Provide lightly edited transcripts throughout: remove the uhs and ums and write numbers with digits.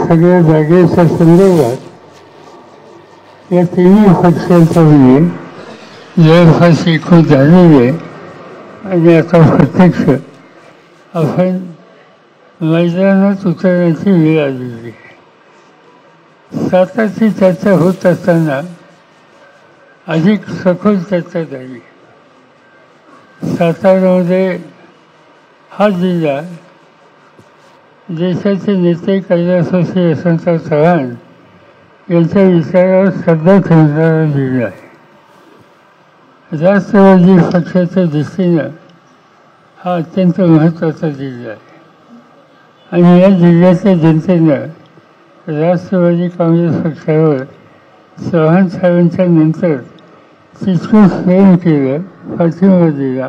सगळ्या जागेच्या संदर्भात या तिन्ही पक्षांचा जवळपास एकूण झालेली आहे आणि आता प्रत्यक्ष आपण मैदानात उतरण्याची वेळ आलेली आहे. साताची चर्चा होत असताना अधिक सखोल चर्चा झाली. साताऱ्यामध्ये हा जिल्हा देशाचे नेते कैलासवासी यशवंतराव चव्हाण यांच्या विचारावर श्रद्धा ठेवणारा जिल्हा आहे. राष्ट्रवादी पक्षाच्या दृष्टीनं हा अत्यंत महत्त्वाचा जिल्हा आहे आणि या जिल्ह्याच्या जनतेनं राष्ट्रवादी काँग्रेस पक्षावर चव्हाण साहेबांच्या नंतर तितकंच प्रेम केलं, पाठिंबा दिला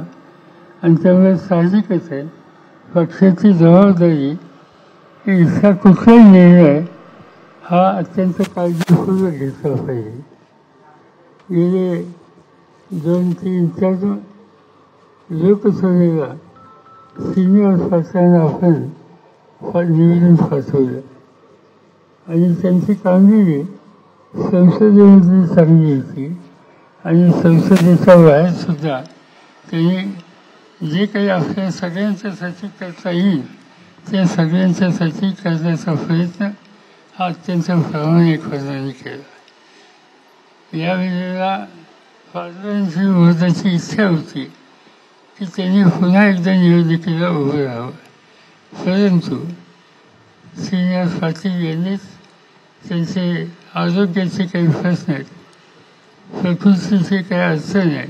आणि त्यामुळे साहजिकच आहे पक्षाची जबाबदारी इथला कुठलाही निर्णय हा अत्यंत काळजीपूर्वक घेतला पाहिजे. गेले 2-3-4 लोकसभेला सिनियर पक्षांना आपण निवडून पाठवलं आणि त्यांची कामगिरी संसदेमध्ये चांगली होती आणि संसदेच्या बाहेरसुद्धा त्यांनी जे काही आपल्या सगळ्यांच्यासाठी करता येईल त्या सगळ्यांच्यासाठी करण्याचा प्रयत्न हा अत्यंत प्रामाणिकपणाने केला. यावेळेला पाटलांची महत्त्वाची इच्छा होती की त्यांनी पुन्हा एकदा निवडणुकीला उभं राहावं, परंतु श्रीनिवास पाटील यांनीच त्यांचे आरोग्याचे काही प्रश्न आहेत, प्रकृतीची काही अडचण आहे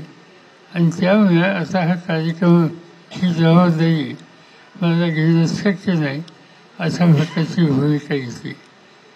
आणि त्यामुळे आता हा कार्यक्रम ही जबाबदारी मला घेणं शक्य नाही अशा प्रकारची भूमिका घेतली.